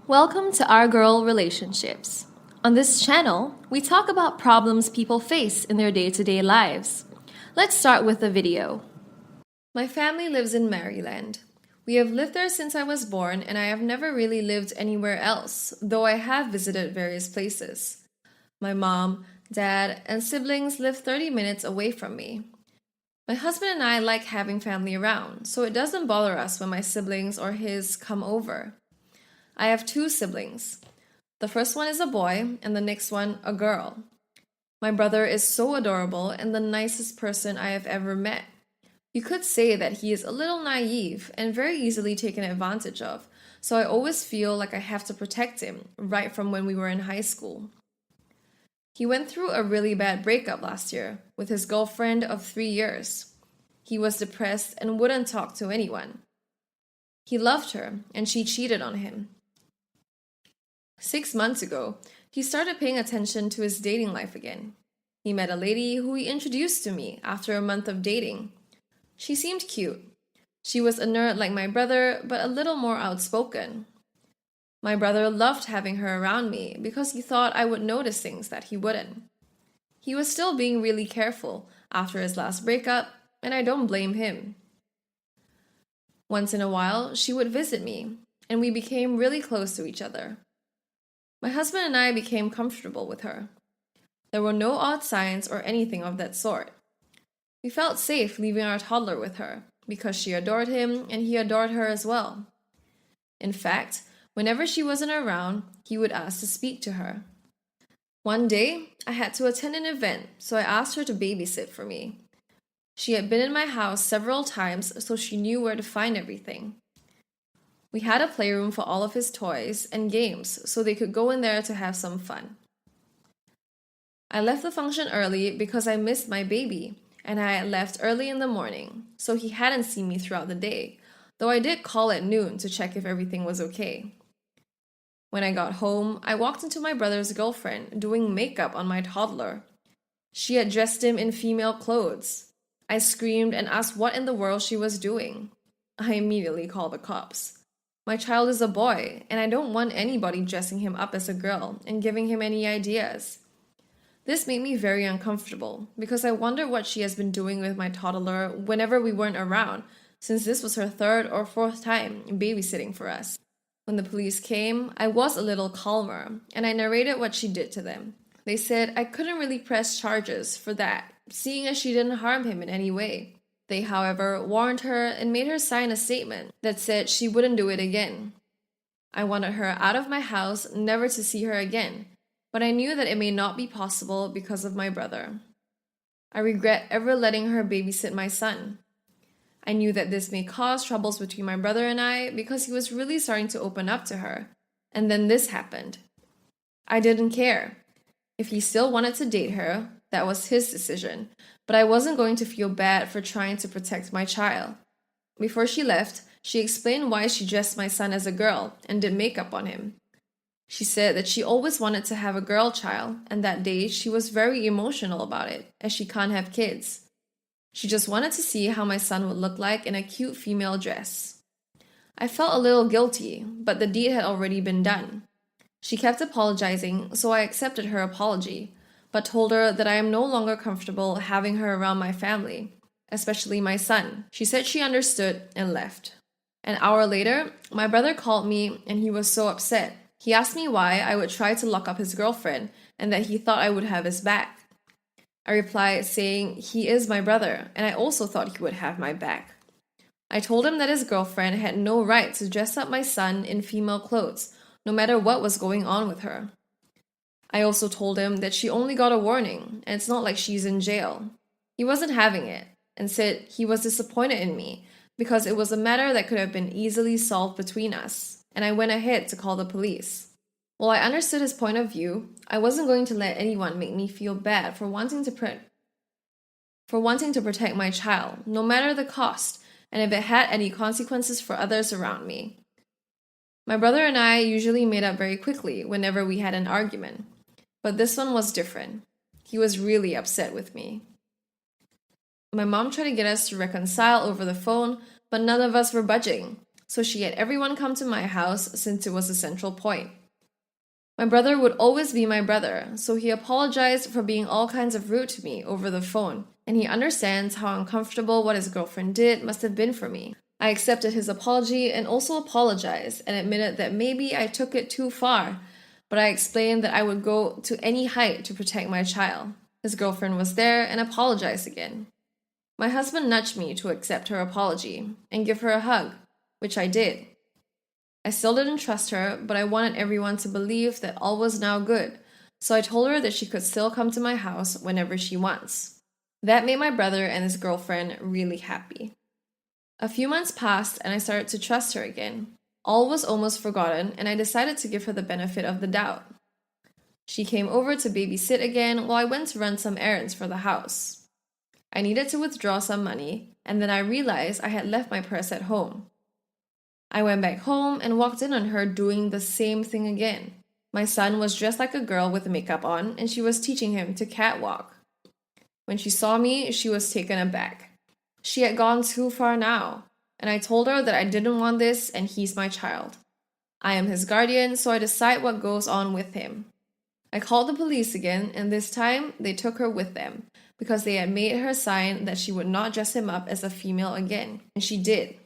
Welcome to Our Girl Relationships. On this channel, we talk about problems people face in their day-to-day lives. Let's start with the video. My family lives in Maryland. We have lived there since I was born, and I have never really lived anywhere else, though I have visited various places. My mom, dad, and siblings live 30 minutes away from me. My husband and I like having family around, so it doesn't bother us when my siblings or his come over. I have two siblings. The first one is a boy, and the next one a girl. My brother is so adorable and the nicest person I have ever met. You could say that he is a little naive and very easily taken advantage of, so I always feel like I have to protect him right from when we were in high school. He went through a really bad breakup last year with his girlfriend of 3 years. He was depressed and wouldn't talk to anyone. He loved her, and she cheated on him. 6 months ago, he started paying attention to his dating life again. He met a lady who he introduced to me after a month of dating. She seemed cute. She was a nerd like my brother, but a little more outspoken. My brother loved having her around me because he thought I would notice things that he wouldn't. He was still being really careful after his last breakup, and I don't blame him. Once in a while, she would visit me, and we became really close to each other. My husband and I became comfortable with her. There were no odd signs or anything of that sort. We felt safe leaving our toddler with her because she adored him and he adored her as well. In fact, whenever she wasn't around, he would ask to speak to her. One day, I had to attend an event, so I asked her to babysit for me. She had been in my house several times, so she knew where to find everything. We had a playroom for all of his toys and games, so they could go in there to have some fun. I left the function early because I missed my baby, and I had left early in the morning, so he hadn't seen me throughout the day, though I did call at noon to check if everything was okay. When I got home, I walked into my brother's girlfriend doing makeup on my toddler. She had dressed him in female clothes. I screamed and asked what in the world she was doing. I immediately called the cops. My child is a boy, and I don't want anybody dressing him up as a girl and giving him any ideas. This made me very uncomfortable because I wondered what she has been doing with my toddler whenever we weren't around, since this was her third or fourth time babysitting for us. When the police came, I was a little calmer, and I narrated what she did to them. They said I couldn't really press charges for that, seeing as she didn't harm him in any way. They, however, warned her and made her sign a statement that said she wouldn't do it again. I wanted her out of my house, never to see her again, but I knew that it may not be possible because of my brother. I regret ever letting her babysit my son. I knew that this may cause troubles between my brother and I because he was really starting to open up to her, and then this happened. I didn't care. If he still wanted to date her, that was his decision, but I wasn't going to feel bad for trying to protect my child. Before she left, she explained why she dressed my son as a girl and did makeup on him. She said that she always wanted to have a girl child, and that day she was very emotional about it, as she can't have kids. She just wanted to see how my son would look like in a cute female dress. I felt a little guilty, but the deed had already been done. She kept apologizing, so I accepted her apology, but told her that I am no longer comfortable having her around my family, especially my son. She said she understood and left. An hour later, my brother called me and he was so upset. He asked me why I would try to lock up his girlfriend and that he thought I would have his back. I replied saying he is my brother and I also thought he would have my back. I told him that his girlfriend had no right to dress up my son in female clothes, no matter what was going on with her. I also told him that she only got a warning and it's not like she's in jail. He wasn't having it and said he was disappointed in me because it was a matter that could have been easily solved between us, and I went ahead to call the police. While I understood his point of view, I wasn't going to let anyone make me feel bad for wanting to protect my child, no matter the cost, and if it had any consequences for others around me. My brother and I usually made up very quickly whenever we had an argument, but this one was different. He was really upset with me. My mom tried to get us to reconcile over the phone, but none of us were budging, so she had everyone come to my house since it was a central point. My brother would always be my brother, so he apologized for being all kinds of rude to me over the phone, and he understands how uncomfortable what his girlfriend did must have been for me. I accepted his apology and also apologized and admitted that maybe I took it too far, but I explained that I would go to any height to protect my child. His girlfriend was there and apologized again. My husband nudged me to accept her apology and give her a hug, which I did. I still didn't trust her, but I wanted everyone to believe that all was now good, so I told her that she could still come to my house whenever she wants. That made my brother and his girlfriend really happy. A few months passed and I started to trust her again. All was almost forgotten and I decided to give her the benefit of the doubt. She came over to babysit again while I went to run some errands for the house. I needed to withdraw some money, and then I realized I had left my purse at home. I went back home and walked in on her doing the same thing again. My son was dressed like a girl with makeup on, and she was teaching him to catwalk. When she saw me, she was taken aback. She had gone too far now, and I told her that I didn't want this and he's my child. I am his guardian, so I decide what goes on with him. I called the police again, and this time they took her with them because they had made her sign that she would not dress him up as a female again, and she did.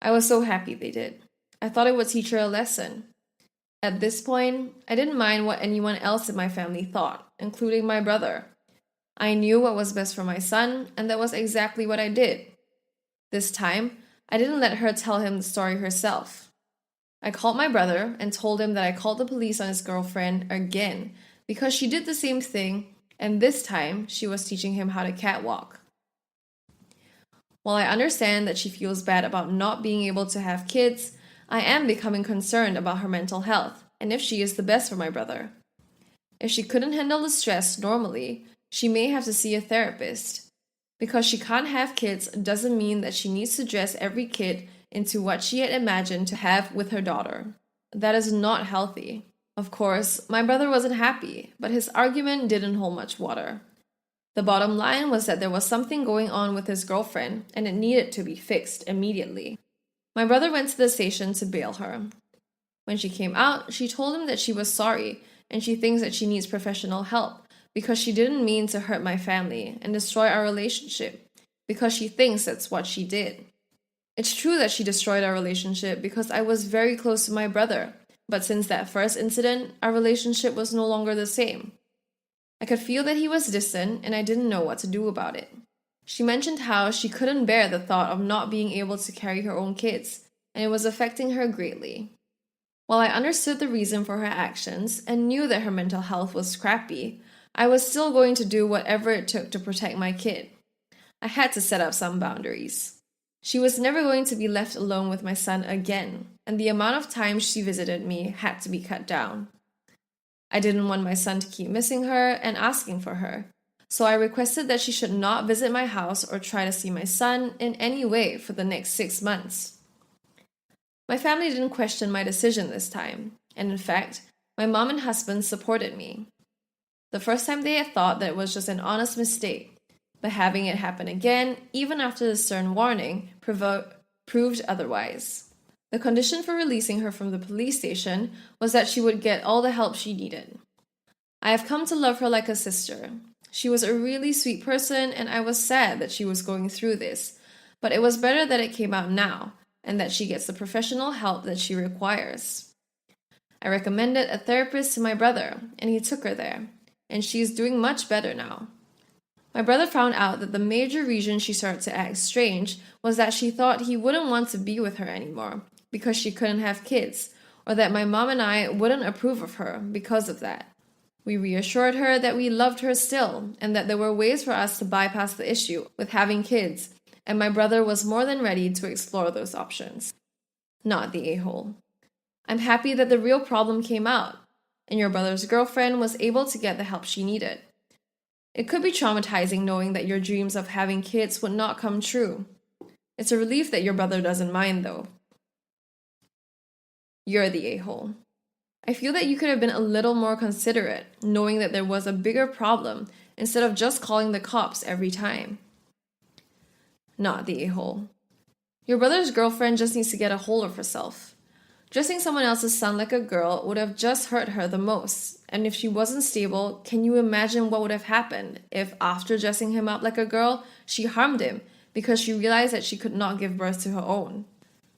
I was so happy they did. I thought it would teach her a lesson. At this point, I didn't mind what anyone else in my family thought, including my brother. I knew what was best for my son, and that was exactly what I did. This time, I didn't let her tell him the story herself. I called my brother and told him that I called the police on his girlfriend again because she did the same thing, and this time she was teaching him how to catwalk. While I understand that she feels bad about not being able to have kids, I am becoming concerned about her mental health and if she is the best for my brother. If she couldn't handle the stress normally, she may have to see a therapist. Because she can't have kids doesn't mean that she needs to dress every kid into what she had imagined to have with her daughter. That is not healthy. Of course, my brother wasn't happy, but his argument didn't hold much water. The bottom line was that there was something going on with his girlfriend, and it needed to be fixed immediately. My brother went to the station to bail her. When she came out, she told him that she was sorry, and she thinks that she needs professional help because she didn't mean to hurt my family and destroy our relationship, because she thinks that's what she did. It's true that she destroyed our relationship because I was very close to my brother, but since that first incident, our relationship was no longer the same. I could feel that he was distant, and I didn't know what to do about it. She mentioned how she couldn't bear the thought of not being able to carry her own kids, and it was affecting her greatly. While I understood the reason for her actions and knew that her mental health was crappy, I was still going to do whatever it took to protect my kid. I had to set up some boundaries. She was never going to be left alone with my son again, and the amount of times she visited me had to be cut down. I didn't want my son to keep missing her and asking for her, so I requested that she should not visit my house or try to see my son in any way for the next 6 months. My family didn't question my decision this time, and in fact, my mom and husband supported me. The first time they had thought that it was just an honest mistake, but having it happen again, even after the stern warning, proved otherwise. The condition for releasing her from the police station was that she would get all the help she needed. I have come to love her like a sister. She was a really sweet person, and I was sad that she was going through this, but it was better that it came out now, and that she gets the professional help that she requires. I recommended a therapist to my brother, and he took her there, and she is doing much better now. My brother found out that the major reason she started to act strange was that she thought he wouldn't want to be with her anymore because she couldn't have kids, or that my mom and I wouldn't approve of her because of that. We reassured her that we loved her still, and that there were ways for us to bypass the issue with having kids, and my brother was more than ready to explore those options. Not the a-hole. I'm happy that the real problem came out, and your brother's girlfriend was able to get the help she needed. It could be traumatizing knowing that your dreams of having kids would not come true. It's a relief that your brother doesn't mind, though. You're the a-hole. I feel that you could have been a little more considerate, knowing that there was a bigger problem, instead of just calling the cops every time. Not the a-hole. Your brother's girlfriend just needs to get a hold of herself. Dressing someone else's son like a girl would have just hurt her the most. And if she wasn't stable, can you imagine what would have happened if, after dressing him up like a girl, she harmed him because she realized that she could not give birth to her own?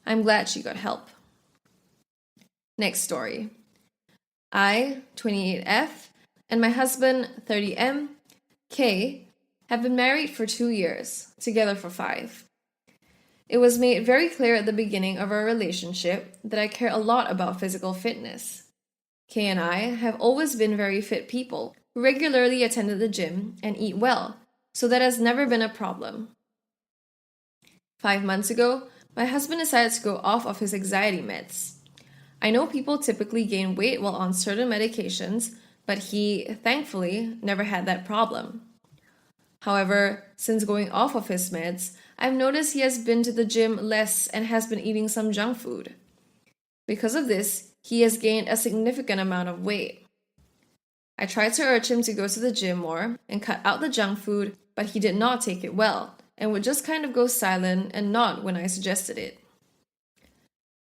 I'm glad she got help. Next story. I, 28F, and my husband, 30M, K, have been married for 2 years, together for 5. It was made very clear at the beginning of our relationship that I care a lot about physical fitness. Kay and I have always been very fit people who regularly attended the gym and eat well, so that has never been a problem. 5 months ago, my husband decided to go off of his anxiety meds. I know people typically gain weight while on certain medications, but he, thankfully, never had that problem. However, since going off of his meds, I've noticed he has been to the gym less and has been eating some junk food. Because of this, he has gained a significant amount of weight. I tried to urge him to go to the gym more and cut out the junk food, but he did not take it well and would just kind of go silent and nod when I suggested it.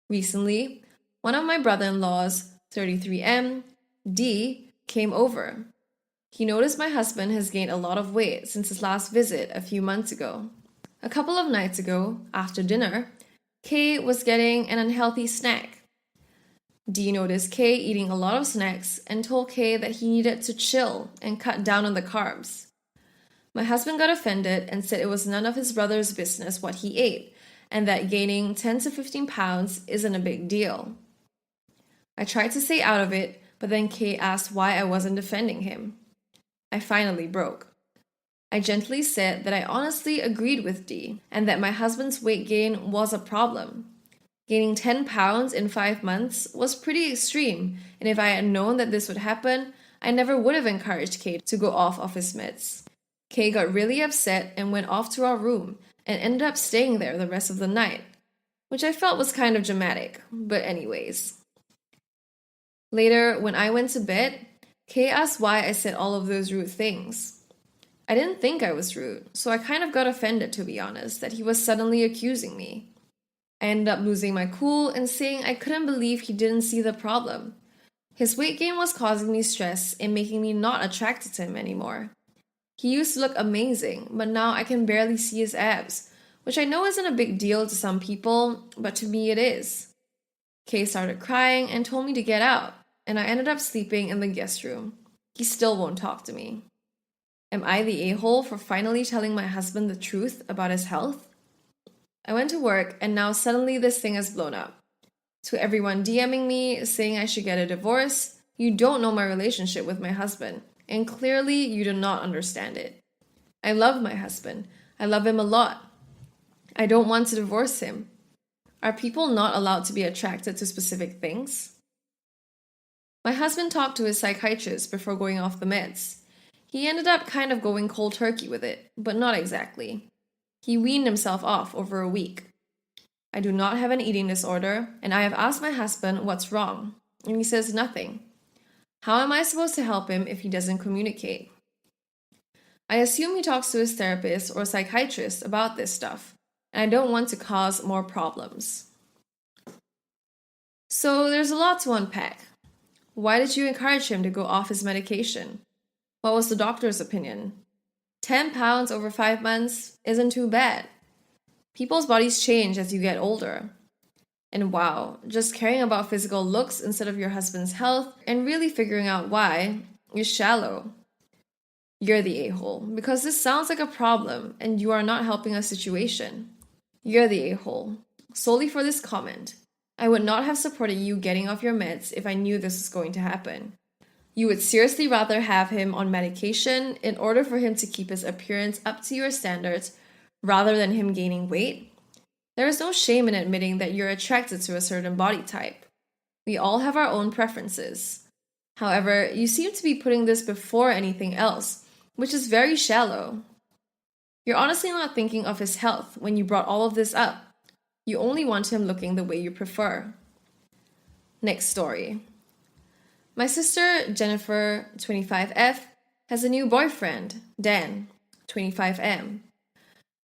Recently, one of my brother-in-laws, 33M, D, came over. He noticed my husband has gained a lot of weight since his last visit a few months ago. A couple of nights ago, after dinner, Kay was getting an unhealthy snack. D noticed Kay eating a lot of snacks and told Kay that he needed to chill and cut down on the carbs. My husband got offended and said it was none of his brother's business what he ate, and that gaining 10 to 15 pounds isn't a big deal. I tried to stay out of it, but then Kay asked why I wasn't defending him. I finally broke. I gently said that I honestly agreed with D and that my husband's weight gain was a problem. Gaining 10 pounds in 5 months was pretty extreme, and if I had known that this would happen, I never would have encouraged Kay to go off of his meds. Kay got really upset and went off to our room and ended up staying there the rest of the night, which I felt was kind of dramatic, but anyways. Later, when I went to bed, Kay asked why I said all of those rude things. I didn't think I was rude, so I kind of got offended, to be honest, that he was suddenly accusing me. I ended up losing my cool and saying I couldn't believe he didn't see the problem. His weight gain was causing me stress and making me not attracted to him anymore. He used to look amazing, but now I can barely see his abs, which I know isn't a big deal to some people, but to me it is. Kay started crying and told me to get out, and I ended up sleeping in the guest room. He still won't talk to me. Am I the a-hole for finally telling my husband the truth about his health? I went to work, and now suddenly this thing has blown up. To everyone DMing me, saying I should get a divorce, you don't know my relationship with my husband, and clearly you do not understand it. I love my husband. I love him a lot. I don't want to divorce him. Are people not allowed to be attracted to specific things? My husband talked to his psychiatrist before going off the meds. He ended up kind of going cold turkey with it, but not exactly. He weaned himself off over a week. I do not have an eating disorder, and I have asked my husband what's wrong, and he says nothing. How am I supposed to help him if he doesn't communicate? I assume he talks to his therapist or psychiatrist about this stuff, and I don't want to cause more problems. So there's a lot to unpack. Why did you encourage him to go off his medication? What was the doctor's opinion? 10 pounds over 5 months isn't too bad. People's bodies change as you get older. And wow, just caring about physical looks instead of your husband's health and really figuring out why is shallow. You're the a-hole, because this sounds like a problem and you are not helping a situation. You're the a-hole, solely for this comment. I would not have supported you getting off your meds if I knew this was going to happen. You would seriously rather have him on medication in order for him to keep his appearance up to your standards rather than him gaining weight? There is no shame in admitting that you're attracted to a certain body type. We all have our own preferences. However, you seem to be putting this before anything else, which is very shallow. You're honestly not thinking of his health when you brought all of this up. You only want him looking the way you prefer. Next story. My sister, Jennifer, 25F, has a new boyfriend, Dan, 25M.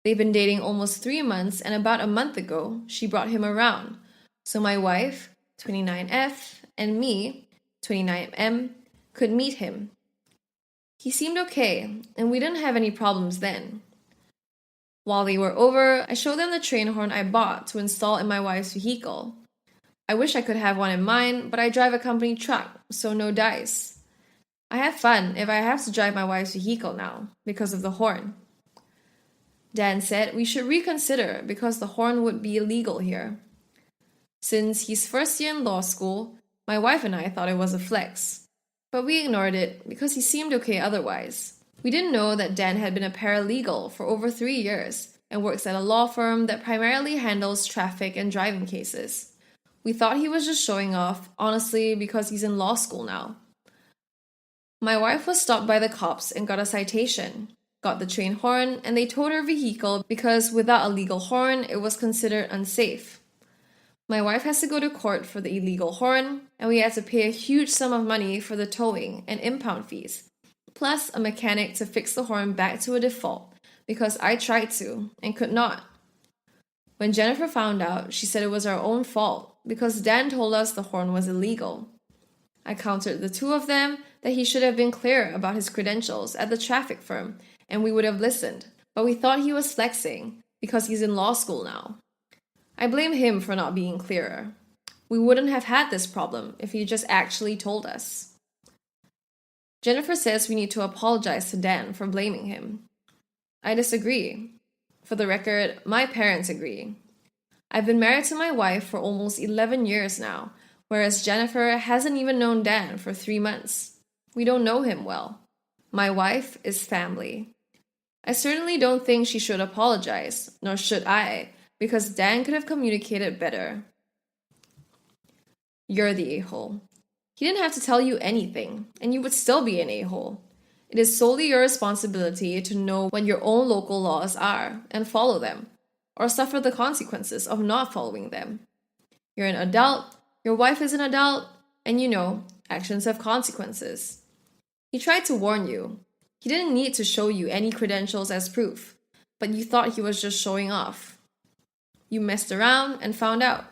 They've been dating almost 3 months, and about a month ago, she brought him around. So my wife, 29F, and me, 29M, could meet him. He seemed okay, and we didn't have any problems then. While they were over, I showed them the train horn I bought to install in my wife's vehicle. I wish I could have one in mine, but I drive a company truck, so no dice. I have fun if I have to drive my wife's vehicle now, because of the horn. Dan said we should reconsider because the horn would be illegal here. Since he's first year in law school, my wife and I thought it was a flex. But we ignored it because he seemed okay otherwise. We didn't know that Dan had been a paralegal for over 3 years and works at a law firm that primarily handles traffic and driving cases. We thought he was just showing off, honestly, because he's in law school now. My wife was stopped by the cops and got a citation, got the train horn, and they towed her vehicle because without a legal horn, it was considered unsafe. My wife has to go to court for the illegal horn, and we had to pay a huge sum of money for the towing and impound fees, plus a mechanic to fix the horn back to a default because I tried to and could not. When Jennifer found out, she said it was our own fault because Dan told us the horn was illegal. I countered the two of them that he should have been clear about his credentials at the traffic firm and we would have listened, but we thought he was flexing because he's in law school now. I blame him for not being clearer. We wouldn't have had this problem if he just actually told us. Jennifer says we need to apologize to Dan for blaming him. I disagree. For the record, my parents agree. I've been married to my wife for almost 11 years now, whereas Jennifer hasn't even known Dan for 3 months. We don't know him well. My wife is family. I certainly don't think she should apologize, nor should I, because Dan could have communicated better. You're the a-hole. He didn't have to tell you anything, and you would still be an a-hole. It is solely your responsibility to know what your own local laws are and follow them, or suffer the consequences of not following them. You're an adult, your wife is an adult, and you know, actions have consequences. He tried to warn you. He didn't need to show you any credentials as proof, but you thought he was just showing off. You messed around and found out.